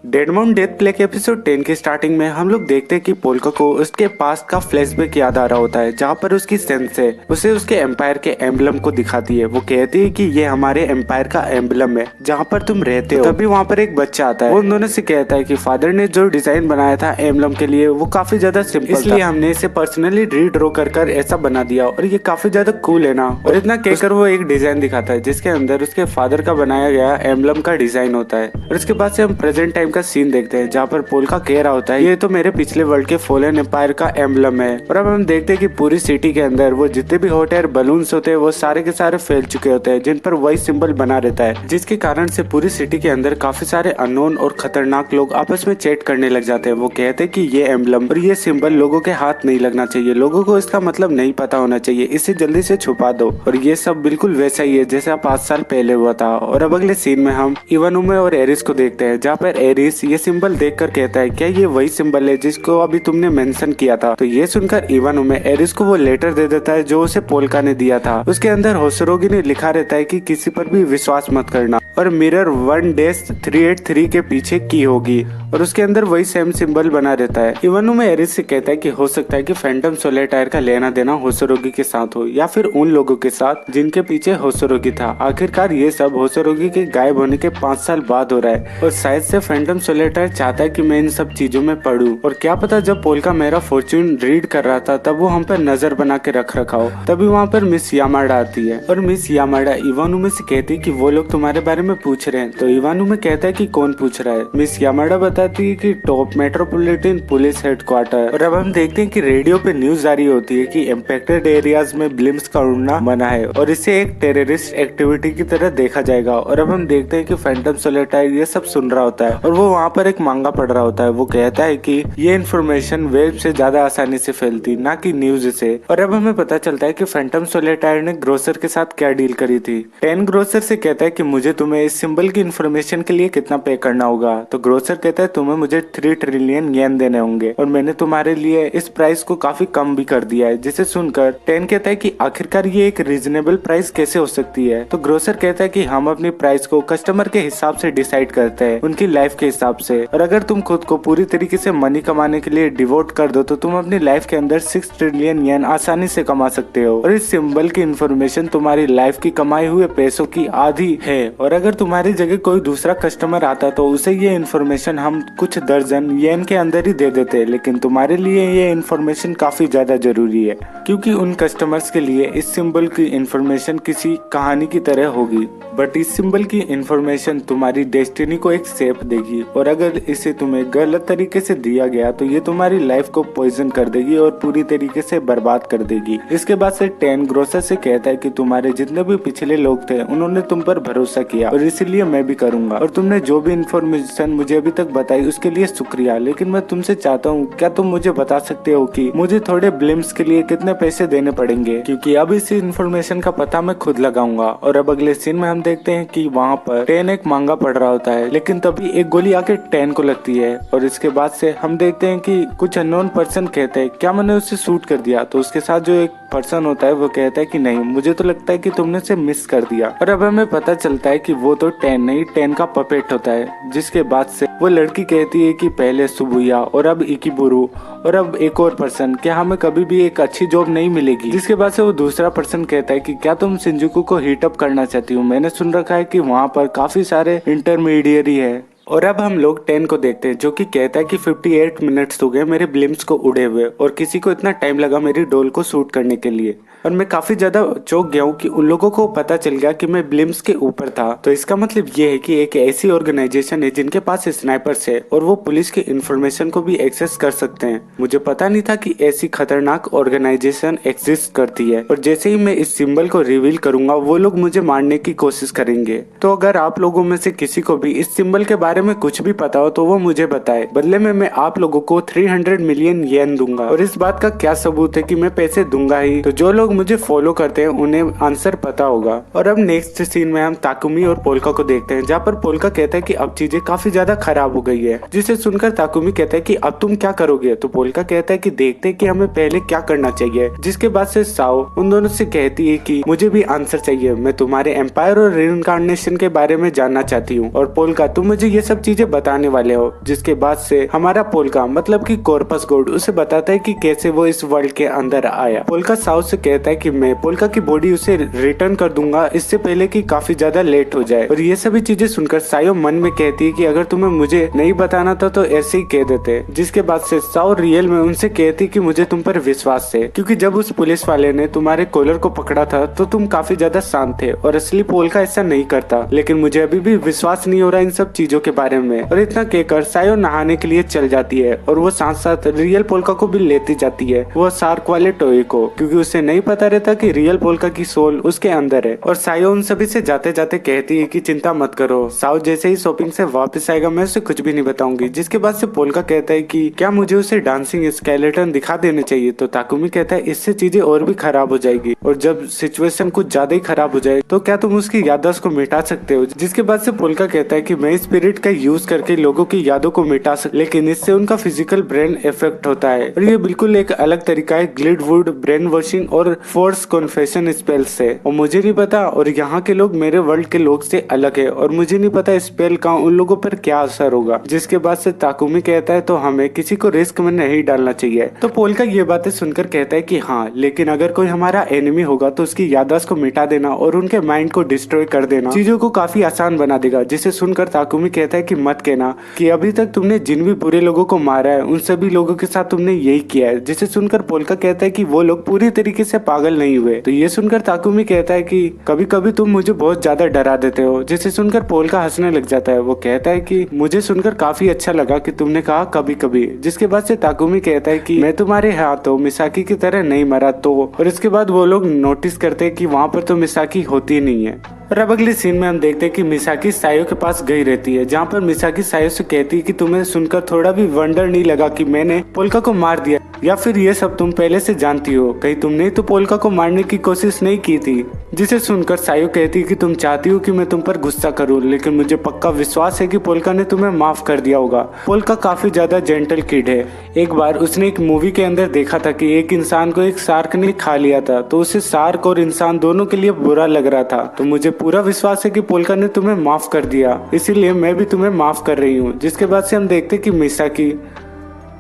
डेडमोन death play के episode 10 की starting में हम लोग देखते हैं कि पोल्का को उसके पास्ट का फ्लैशबैक याद आ रहा होता है, जहाँ पर उसकी सेंस है उसे उसके एम्पायर के एम्बलम को दिखाती है। वो कहती है कि ये हमारे एम्पायर का एम्बलम है जहाँ पर तुम रहते हो। तभी वहाँ पर एक बच्चा आता है, वो दोनों से कहता है कि फादर ने जो डिजाइन बनाया था एम्बलम के लिए वो काफी ज्यादा सिंपल था, इसलिए हमने इसे पर्सनली रीड्रॉ कर ऐसा बना दिया और ये काफी ज्यादा कूल है ना। और इतना कहकर वो एक डिजाइन दिखाता है जिसके अंदर उसके फादर का बनाया गया एम्बलम का डिजाइन होता है। और इसके बाद से हम प्रेजेंट टाइम का सीन देखते हैं जहाँ पर पोल्का कह रहा होता है ये तो मेरे पिछले वर्ल्ड के फॉलन एम्पायर का एम्बलम है। और अब हम देखते हैं कि पूरी सिटी के अंदर वो जितने भी हॉट एयर बलून्स होते हैं वो सारे के सारे फैल चुके होते हैं, जिन पर वही सिंबल बना रहता है, जिसके कारण से पूरी सिटी के अंदर काफी सारे अननोन और खतरनाक लोग आपस में चैट करने लग जाते हैं। वो कहते हैं कि ये एम्बलम और ये सिंबल लोगों के हाथ नहीं लगना चाहिए, लोगों को इसका मतलब नहीं पता होना चाहिए, इसे जल्दी से छुपा दो। और ये सब बिल्कुल वैसा ही है जैसा 5 साल पहले हुआ था। और अब अगले सीन में हम इवानुमे और एरिस को देखते हैं, जहाँ पर एरिस ये सिंबल देखकर कहता है क्या ये वही सिंबल है जिसको अभी तुमने मेंशन किया था। तो ये सुनकर इवानुमे एरिस को वो लेटर दे देता है जो उसे पोल्का ने दिया था। उसके अंदर होसरोगी ने लिखा रहता है कि किसी पर भी विश्वास मत करना और मिरर 1-383 के पीछे की होगी, और उसके अंदर वही सेम सिंबल बना रहता है। इवानुमे एरिस से कहता है कि हो सकता है कि फैंटम सोलेटायर का लेना देना होसरोगी के साथ हो या फिर उन लोगों के साथ जिनके पीछे होसरोगी था। आखिरकार ये सब होसरोगी के गायब होने के 5 साल बाद हो रहा है और शायद से फैंटम सोलेटायर चाहता है कि मैं इन सब चीजों में पढ़ूं। और क्या पता जब पोल्का मेरा फॉर्च्यून रीड कर रहा था तब वो हम पर नजर बना के रख रखा हो। तभी वहाँ पर मिस यामाडा आती है और मिस यामाडा इवानुमे से कहती है कि वो लोग तुम्हारे बारे में पूछ रहे हैं। तो इवानुमे कहता है कि कौन पूछ रहा है। मिस यामाडा बताती है कि टॉप मेट्रोपॉलिटन पुलिस हेडक्वार्टर। और अब हम देखते हैं कि रेडियो पे न्यूज जारी होती है कि इम्पैक्टेड एरियाज में ब्लिम्स का उड़ना मना है और इसे एक टेररिस्ट एक्टिविटी की तरह देखा जाएगा। और अब हम देखते हैं कि फैंटम सोलेटायर ये सब सुन रहा होता है और वो वहाँ पर एक मांगा पढ़ रहा होता है। वो कहता है कि ये इन्फॉर्मेशन वेब से ज्यादा आसानी से फैलती ना कि न्यूज से। और अब हमें पता चलता है कि फैंटम सोलेटायर ने ग्रोसर के साथ क्या डील करी थी। 10 ग्रोसर से कहता है कि मुझे तुम्हें इस सिंबल की इन्फॉर्मेशन के लिए कितना पे करना होगा। तो ग्रोसर कहता है तुम्हें मुझे 3 ट्रिलियन येन देने होंगे और मैंने तुम्हारे लिए इस प्राइस को काफी कम भी कर दिया है। जिसे सुनकर 10 कहता है कि आखिरकार ये एक रीजनेबल प्राइस कैसे हो सकती है। तो ग्रोसर कहता है कि हम अपनी प्राइस को कस्टमर के हिसाब से डिसाइड करते हैं, उनकी लाइफ के हिसाब से। और अगर तुम खुद को पूरी तरीके से मनी कमाने के लिए डिवोट कर दो तो तुम अपनी लाइफ के अंदर 6 ट्रिलियन येन आसानी से कमा सकते हो। और इस सिंबल की इन्फॉर्मेशन तुम्हारी लाइफ की कमाए हुए पैसों की आधी है। और अगर तुम्हारी जगह कोई दूसरा कस्टमर आता तो उसे ये इन्फॉर्मेशन हम कुछ दर्जन येन के अंदर ही दे देते, लेकिन तुम्हारे लिए ये इन्फॉर्मेशन काफी ज्यादा जरूरी है क्योंकि उन कस्टमर्स के लिए इस सिंबल की इन्फॉर्मेशन किसी कहानी की तरह होगी। बट इस सिंबल की इन्फॉर्मेशन तुम्हारी डेस्टिनी को एक शेप देगी और अगर इसे तुम्हें गलत तरीके से दिया गया तो ये तुम्हारी लाइफ को पॉइजन कर देगी और पूरी तरीके से बर्बाद कर देगी। इसके बाद से 10 ग्रोसर से कहता है कि तुम्हारे जितने भी पिछले लोग थे उन्होंने तुम पर भरोसा किया और इसीलिए मैं भी करूंगा। और तुमने जो भी इन्फॉर्मेशन मुझे अभी तक बताई उसके लिए शुक्रिया, लेकिन मैं तुमसे चाहता हूँ क्या तुम मुझे बता सकते हो कि मुझे थोड़े ब्लिम्स के लिए कितने पैसे देने पड़ेंगे, क्योंकि अब इस इन्फॉर्मेशन का पता मैं खुद लगाऊंगा। और अब अगले सीन में हम देखते हैं कि वहाँ पर 10 एक मांगा पढ़ रहा होता है, लेकिन तभी एक गोली आके 10 को लगती है। और इसके बाद से हम देखते हैं कि कुछ अननोन पर्सन कहते हैं क्या मैंने उसे शूट कर दिया। तो उसके साथ जो एक पर्सन होता है वो कहता है कि नहीं, मुझे तो लगता है कि तुमने उसे मिस कर दिया। और अब हमें पता चलता है कि वो तो 10 नहीं 10 का पपेट होता है। जिसके बाद से वो लड़की कहती है कि पहले सुबुया और अब इकिबुरु और अब एक और पर्सन, क्या हमें कभी भी एक अच्छी जॉब नहीं मिलेगी। जिसके बाद से वो दूसरा पर्सन कहता है कि क्या तुम शिंजुकू को हीट अप करना चाहती हो, मैंने सुन रखा है कि वहाँ पर काफी सारे इंटरमीडिएरी है। और अब हम लोग 10 को देखते हैं जो कि कहता है कि 58 मिनट्स हो गए मेरे ब्लिम्स को उड़े हुए और किसी को इतना टाइम लगा मेरी डोल को शूट करने के लिए। और मैं काफी ज्यादा चौंक गया हूँ कि उन लोगों को पता चल गया कि मैं ब्लिम्स के ऊपर था। तो इसका मतलब ये है कि एक ऐसी ऑर्गेनाइजेशन है जिनके पास स्नाइपर्स है और वो पुलिस की इंफॉर्मेशन को भी एक्सेस कर सकते हैं। मुझे पता नहीं था कि ऐसी खतरनाक ऑर्गेनाइजेशन एग्जिस्ट करती है। और जैसे ही मैं इस सिंबल को रिवील करूंगा वो लोग मुझे मारने की कोशिश करेंगे। तो अगर आप लोगों में से किसी को भी इस सिंबल के बारे में कुछ भी पता हो तो वो मुझे बताए, बदले में मैं आप लोगों को 300 मिलियन येन दूंगा। और इस बात का क्या सबूत है कि मैं पैसे दूंगा ही। तो जो लोग मुझे फॉलो करते हैं उन्हें आंसर पता होगा। और अब नेक्स्ट सीन में हम ताकुमी और पोल्का को देखते हैं, जहाँ पर पोल्का कहता है कि अब चीजें काफी ज्यादा खराब हो गई है, जिसे सुनकर ताकुमी कहता है कि अब तुम क्या करोगे। तो पोल्का कहता है कि देखते हैं कि हमें पहले क्या करना चाहिए। जिसके बाद से साओ उन दोनों से कहती है कि मुझे भी आंसर चाहिए, मैं तुम्हारे एम्पायर और रिइंकार्नेशन के बारे में जानना चाहती हूँ, और पोल्का तुम मुझे ये सब चीजें बताने वाले हो। जिसके बाद से हमारा पोल्का मतलब कि कॉर्पस गॉड उसे बताता है कि कैसे वो इस वर्ल्ड के अंदर आया। पोल्का साओ से कहता है कि मैं पोल्का की बॉडी उसे रिटर्न कर दूंगा इससे पहले कि काफी ज्यादा लेट हो जाए। और ये सभी चीजें सुनकर सायो मन में कहती है कि अगर तुम्हें मुझे नहीं बताना था तो ऐसे ही कह देते। जिसके बाद से साओ रियल में उनसे कहती कि मुझे तुम पर विश्वास है, क्योंकि जब उस पुलिस वाले ने तुम्हारे कॉलर को पकड़ा था तो तुम काफी ज्यादा शांत थे, और असली पोल्का ऐसा नहीं करता। लेकिन मुझे अभी भी विश्वास नहीं हो रहा इन सब चीजों के बारे में। और इतना कहकर सायो नहाने के लिए चल जाती है, और वो साथ साथ रियल पोल्का को भी लेती जाती है, वो शार्क वाले टॉय को, क्योंकि उसे नहीं पता रहता कि रियल पोल्का की सोल उसके अंदर है। और सायो उन सभी से जाते जाते कहती है कि चिंता मत करो, साओ जैसे ही शॉपिंग से वापस आएगा मैं उसे कुछ भी नहीं बताऊंगी। जिसके बाद से पोल्का कहता है कि क्या मुझे उसे डांसिंग स्केलेटन दिखा देने चाहिए। तो ताकुमी कहता है इससे चीजें और भी खराब हो जाएगी, और जब सिचुएशन कुछ ज्यादा ही खराब हो जाए तो क्या तुम उसकी याददाश्त को मिटा सकते हो। जिसके बाद से पोल्का कहता है कि मैं स्पिरिट का यूज करके लोगों की यादों को मिटा सकता, लेकिन इससे उनका फिजिकल ब्रेन इफेक्ट होता है, और ये बिल्कुल एक अलग तरीका है ग्लिडवुड ब्रेन वॉशिंग और फोर्स कन्फेशन स्पेल से। और मुझे नहीं पता, और यहाँ के लोग मेरे वर्ल्ड के लोग से अलग है, और मुझे नहीं पता स्पेल का उन लोगों पर क्या असर होगा। जिसके बाद से ताकुमी कहता है तो हमें किसी को रिस्क में नहीं डालना चाहिए। तो पोल्का ये बातें सुनकर कहता है कि हाँ, लेकिन अगर कोई हमारा एनिमी होगा तो उसकी याददाश्त को मिटा देना और उनके माइंड को डिस्ट्रॉय कर देना चीजों को काफी आसान बना देगा। जिसे सुनकर ताकुमी कहता है कि मत कहना कि अभी तक तुमने जिन भी बुरे लोगों को मारा है उन सभी लोगों के साथ तुमने यही किया है। जिसे सुनकर पोल्का कहता है कि वो लोग पूरी तरीके से पागल नहीं हुए। तो ये सुनकर ताकुमी कहता है कि कभी कभी तुम मुझे बहुत ज्यादा डरा देते हो। जिसे सुनकर पोल्का हंसने लग जाता है। वो कहता है कि मुझे सुनकर काफी अच्छा लगा कि तुमने कहा कभी कभी। जिसके बाद से ताकुमी कहता है कि मैं तुम्हारे हाथों मिसाकी की तरह नहीं मरा तो। और इसके बाद वो लोग नोटिस करते हैं कि वहाँ पर तो मिसाकी होती नहीं है। और अब अगले सीन में हम देखते हैं कि मिसाकी सायो के पास गई रहती है, जहाँ पर मिसाकी सायो से कहती है कि तुम्हें सुनकर थोड़ा भी वंडर नहीं लगा कि मैंने पोल्का को मार दिया, या फिर ये सब तुम पहले से जानती हो, कहीं तुमने तो पोल्का को मारने की कोशिश नहीं की थी। जिसे सुनकर सायो कहती है कि तुम चाहती हो कि मैं तुम पर गुस्सा करूं, लेकिन मुझे पक्का विश्वास है कि पोल्का ने तुम्हें माफ कर दिया होगा। पोल्का काफी ज्यादा जेंटल किड है। एक बार उसने एक मूवी के अंदर देखा था कि एक इंसान को एक शार्क ने खा लिया था, तो उसे शार्क और इंसान दोनों के लिए बुरा लग रहा था। तो मुझे पूरा विश्वास है कि पोल्का ने तुम्हें माफ कर दिया, इसीलिए मैं भी तुम्हें माफ कर रही हूँ। जिसके बाद से हम देखते कि मिसाकी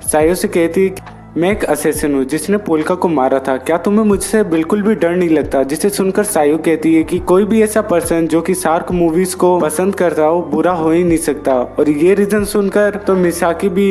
सायो से कहती है मैं एक असैसिन हूँ जिसने पोल्का को मारा था, क्या तुम्हें मुझसे बिल्कुल भी डर नहीं लगता। जिसे सुनकर सायो कहती है कि कोई भी ऐसा पर्सन जो कि शार्क मूवीज को पसंद करता हो बुरा हो ही नहीं सकता। और ये रीजन सुनकर तो मिसाकी भी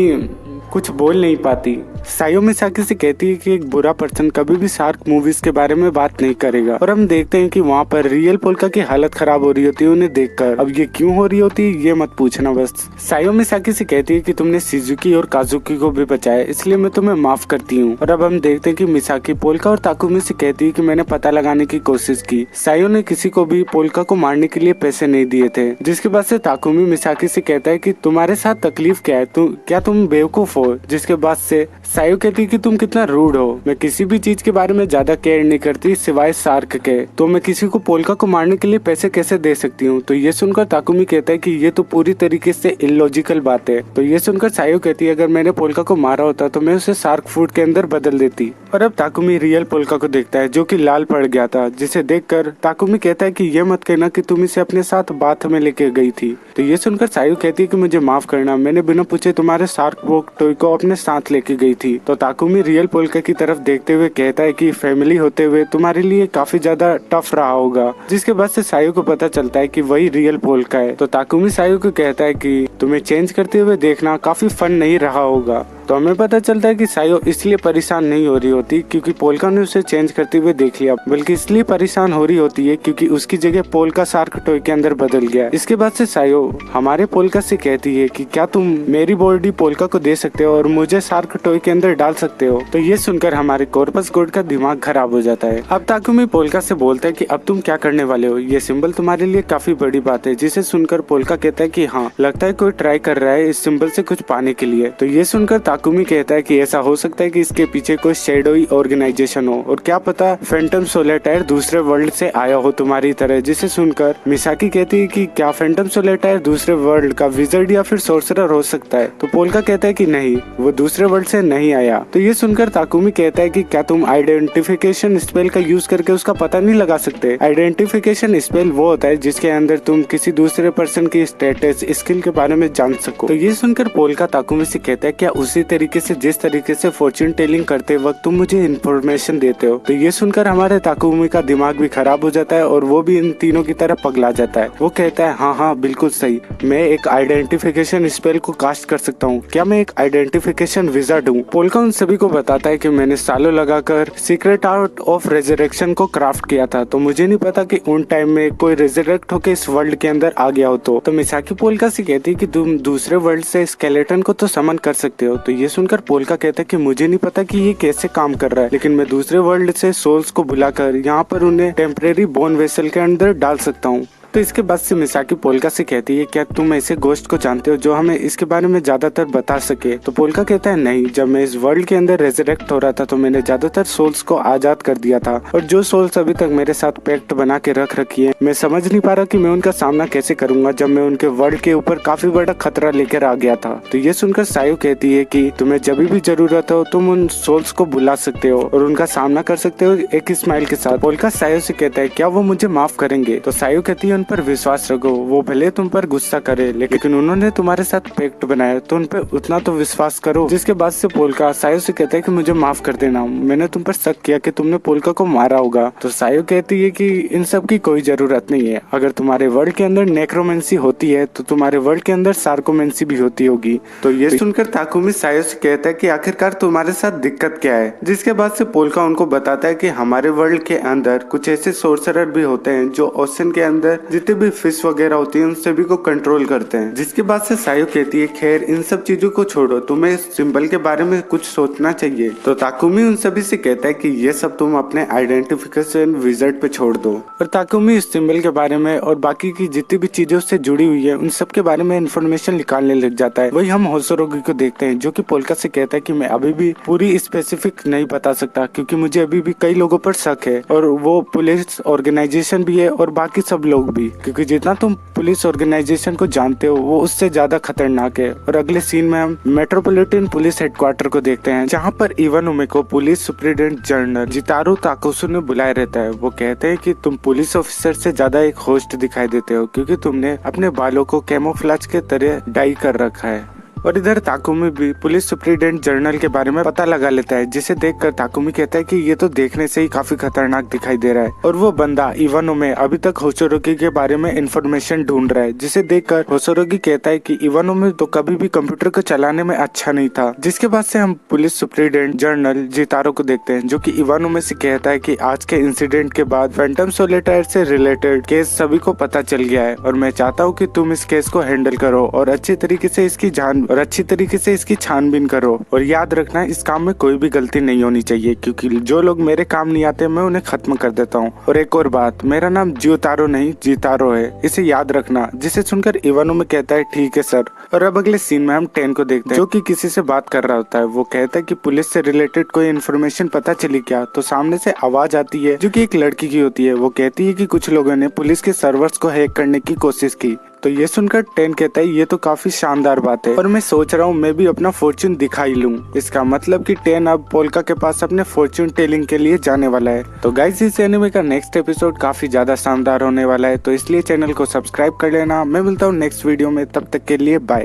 कुछ बोल नहीं पाती। सायो मिसाकी से कहती है कि एक बुरा पर्सन कभी भी शार्क मूवीज के बारे में बात नहीं करेगा। और हम देखते हैं कि वहाँ पर रियल पोल्का की हालत खराब हो रही होती है उन्हें देखकर। अब ये क्यों हो रही होती है ये मत पूछना बस। सायो मिसाकी से कहती है कि तुमने शिजुकी और काजुकी को भी बचाया, इसलिए मैं तुम्हें माफ करती हूँ। और अब हम देखते हैं कि मिसाकी पोल्का और ताकुमी से कहती है कि मैंने पता लगाने की कोशिश की, सायो ने किसी को भी पोल्का को मारने के लिए पैसे नहीं दिए थे। जिसके बाद से ताकुमी मिसाकी से कहता है कि तुम्हारे साथ तकलीफ क्या है, क्या तुम बेवकूफ हो। जिसके बाद से सायो कहती कि तुम कितना रूड हो, मैं किसी भी चीज के बारे में ज्यादा केयर नहीं करती सिवाय शार्क के, तो मैं किसी को पोल्का को मारने के लिए पैसे कैसे दे सकती हूँ। तो ये सुनकर ताकुमी कहता है कि ये तो पूरी तरीके से इलॉजिकल बात है। तो ये सुनकर सायो कहती है अगर मैंने पोल्का को मारा होता तो मैं उसे शार्क फूड के अंदर बदल देती। और अब ताकुमी रियल पोल्का को देखता है जो कि लाल पड़ गया था, जिसे देखकर ताकुमी कहता है कि ये मत कहना कि तुम इसे अपने साथ बाथ में लेके गई थी। तो ये सुनकर सायो कहती है कि मुझे माफ करना, मैंने बिना पूछे तुम्हारे शार्क वॉक टॉय को अपने साथ लेके गई थी। तो ताकुमी रियल पोल्का की तरफ देखते हुए कहता है कि फैमिली होते हुए तुम्हारे लिए काफी ज्यादा टफ रहा होगा। जिसके बाद से सायो को पता चलता है कि वही रियल पोल्का है। तो ताकुमी सायो को कहता है कि तुम्हें चेंज करते हुए देखना काफी फन नहीं रहा होगा। तो हमें पता चलता है कि सायो इसलिए परेशान नहीं हो रही होती क्योंकि पोल्का ने उसे चेंज करते हुए देख लिया, बल्कि इसलिए परेशान हो रही होती है क्योंकि उसकी जगह पोल्का शार्क टॉय के अंदर बदल गया। इसके बाद से सायो हमारे पोल्का से कहती है कि क्या तुम मेरी बॉडी पोल्का को दे सकते हो और मुझे शार्क टॉय के अंदर डाल सकते हो। तो ये सुनकर हमारे कॉर्पस गॉड का दिमाग खराब हो जाता है। अब ताकुमी पोल्का से बोलता है कि अब तुम क्या करने वाले हो, ये सिंबल तुम्हारे लिए काफी बड़ी बात है। जिसे सुनकर पोल्का कहता है कि हाँ, लगता है कोई ट्राई कर रहा है इस सिंबल से कुछ पाने के लिए। तो ये सुनकर ताकुमी कहता है कि ऐसा हो सकता है कि इसके पीछे कोई शेडोई ऑर्गेनाइजेशन हो और क्या पता फैंटम सोलेटायर दूसरे वर्ल्ड से आया हो तुम्हारी तरह। जिसे सुनकर मिसाकी कहती है कि क्या फैंटम सोलेटायर दूसरे वर्ल्ड का विजर्ड या फिर सोर्सरर हो सकता है। तो पोल्का कहता है कि नहीं, वो दूसरे वर्ल्ड से नहीं आया। तो ये सुनकर ताकुमी कहता है कि क्या तुम आइडेंटिफिकेशन स्पेल का यूज करके उसका पता नहीं लगा सकते। आइडेंटिफिकेशन स्पेल वो होता है जिसके अंदर तुम किसी दूसरे पर्सन की स्टेटस स्किल के बारे में जान सको। तो ये सुनकर पोल्का ताकुमी से कहता है क्या उसी तरीके से जिस तरीके से फॉर्च्यून टेलिंग करते वक्त तुम मुझे इन्फॉर्मेशन देते हो। तो ये सुनकर हमारे ताकुमी का दिमाग भी खराब हो जाता है और वो भी इन तीनों की तरह पगला जाता है। वो कहता है हाँ हाँ बिल्कुल सही, मैं एक आइडेंटिफिकेशन स्पेल को कास्ट कर सकता हूँ। क्या मैं एक आइडेंटिफिकेशन विजार्ड हूँ? पोल्का उन सभी को बताता है कि मैंने सालों लगाकर सीक्रेट आर्ट ऑफ रेजरेक्शन को क्राफ्ट किया था, तो मुझे नहीं पता कि उन टाइम में कोई रेजरेक्ट होकर इस वर्ल्ड के अंदर आ गया हो। तो मिसाकी पोल्का से कहती है कि तुम दूसरे वर्ल्ड से स्केलेटन को तो समन कर सकते हो। तो ये सुनकर पोल्का कहता है कि मुझे नहीं पता कि ये कैसे काम कर रहा है, लेकिन मैं दूसरे वर्ल्ड से सोल्स को बुलाकर यहाँ पर उन्हें टेम्परेरी बोन वेसल के अंदर डाल सकता हूँ। तो इसके बाद से मिसाकी पोल्का से कहती है क्या तुम ऐसे गोश्त को जानते हो जो हमें इसके बारे में ज्यादातर बता सके। तो पोल्का कहता है नहीं, जब मैं इस वर्ल्ड के अंदर रेजरेक्ट हो रहा था तो मैंने ज्यादातर सोल्स को आजाद कर दिया था, और जो सोल्स अभी तक मेरे साथ पैक्ट बना के रख रखी है, मैं समझ नहीं पा रहा कि मैं उनका सामना कैसे करूंगा जब मैं उनके वर्ल्ड के ऊपर काफी बड़ा खतरा लेकर आ गया था। तो ये सुनकर सायो कहती है कि तुम्हें जब भी जरूरत हो तुम उन सोल्स को बुला सकते हो और उनका सामना कर सकते हो एक स्माइल के साथ। पोल्का सायो से कहता है क्या वो मुझे माफ करेंगे। तो सायो कहती है उन पर विश्वास रखो, वो भले तुम पर गुस्सा करे लेकिन उन्होंने तुम्हारे साथ पैक्ट बनाया तो उन पे उतना तो विश्वास करो। जिसके बाद से पोल्का सायो से कहता है कि मुझे माफ कर देना, मैंने तुम पर शक किया कि तुमने पोल्का को मारा होगा। तो सायो कहती है कि इन सब की कोई जरूरत नहीं है, अगर तुम्हारे वर्ल्ड के अंदर नेक्रोमेंसी होती है तो तुम्हारे वर्ल्ड के अंदर सार्कोमेंसी भी होती होगी। तो ये सुनकर ताकुमी सायो से कहता है कि आखिरकार तुम्हारे साथ दिक्कत क्या है। जिसके बाद से पोल्का उनको बताता है कि हमारे वर्ल्ड के अंदर कुछ ऐसे सोर्सरर भी होते हैं जो ओशन के अंदर जितने भी फिश वगैरह होती है उन सभी को कंट्रोल करते हैं। जिसके बाद से सायो कहती है खैर इन सब चीजों को छोड़ो, तुम्हें इस सिंबल के बारे में कुछ सोचना चाहिए। तो ताकुमी उन सभी से कहता है कि ये सब तुम अपने आइडेंटिफिकेशन विजर्ड पे छोड़ दो। और ताकुमी इस सिंबल के बारे में और बाकी की जितनी भी चीजों से जुड़ी हुई है उन सब के बारे में इन्फॉर्मेशन निकालने लग जाता है। वही हम होसोरोगी को देखते हैं जो कि पोल्का से कहता है कि मैं अभी भी पूरी स्पेसिफिक नहीं बता सकता क्योंकि मुझे अभी भी कई लोगों पर शक है, और वो पुलिस ऑर्गेनाइजेशन भी है और बाकी सब लोग भी, क्योंकि जितना तुम पुलिस ऑर्गेनाइजेशन को जानते हो वो उससे ज्यादा खतरनाक है। और अगले सीन में हम मेट्रोपॉलिटन पुलिस हेडक्वार्टर को देखते हैं जहाँ पर इवानुमे को पुलिस सुप्रिटेंडेंट जनरल जितारो ताकुसु ने बुलाया रहता है। वो कहते हैं कि तुम पुलिस ऑफिसर से ज्यादा एक होस्ट दिखाई देते हो क्योंकि तुमने अपने बालों को कैमोफ्लेज के तरह डाई कर रखा है। और इधर ताकुमी भी पुलिस सुप्रिटेंडेंट जनरल के बारे में पता लगा लेता है, जिसे देखकर ताकुमी कहता है कि ये तो देखने से ही काफी खतरनाक दिखाई दे रहा है। और वो बंदा इवानुमे अभी तक होसोरोगी के बारे में इंफॉर्मेशन ढूंढ रहा है, जिसे देखकर होसोरोगी कहता है कि इवानुमे तो कभी भी कंप्यूटर को चलाने में अच्छा नहीं था। जिसके बाद से हम पुलिस सुप्रिटेंडेंट जनरल जितारो को देखते हैं जो कि इवानुमे से कहता है कि आज के इंसिडेंट के बाद फैंटम सोलेटायर से रिलेटेड केस सभी को पता चल गया है और मैं चाहता हूँ कि तुम इस केस को हैंडल करो और अच्छी तरीके से इसकी छानबीन करो। और याद रखना इस काम में कोई भी गलती नहीं होनी चाहिए क्योंकि जो लोग मेरे काम नहीं आते मैं उन्हें खत्म कर देता हूँ। और एक और बात, मेरा नाम जियोतारो नहीं जितारो है, इसे याद रखना। जिसे सुनकर इवानुमे कहता है ठीक है सर। और अब अगले सीन में हम टेन को देखते हैं जो कि किसी से बात कर रहा होता है। वो कहता है कि पुलिस से रिलेटेड कोई इन्फॉर्मेशन पता चली क्या। तो सामने से आवाज आती है जो कि एक लड़की की होती है। वो कहती है कि कुछ लोगों ने पुलिस के सर्वर्स को हैक करने की कोशिश की। तो ये सुनकर टेन कहता है ये तो काफी शानदार बात है और मैं सोच रहा हूँ मैं भी अपना फॉर्च्यून दिखाई लूं। इसका मतलब कि टेन अब पोल्का के पास अपने फॉर्च्यून टेलिंग के लिए जाने वाला है। तो गाइस इस एनिमे का नेक्स्ट एपिसोड काफी ज्यादा शानदार होने वाला है, तो इसलिए चैनल को सब्सक्राइब कर लेना। मैं मिलता हूँ नेक्स्ट वीडियो में, तब तक के लिए बाय।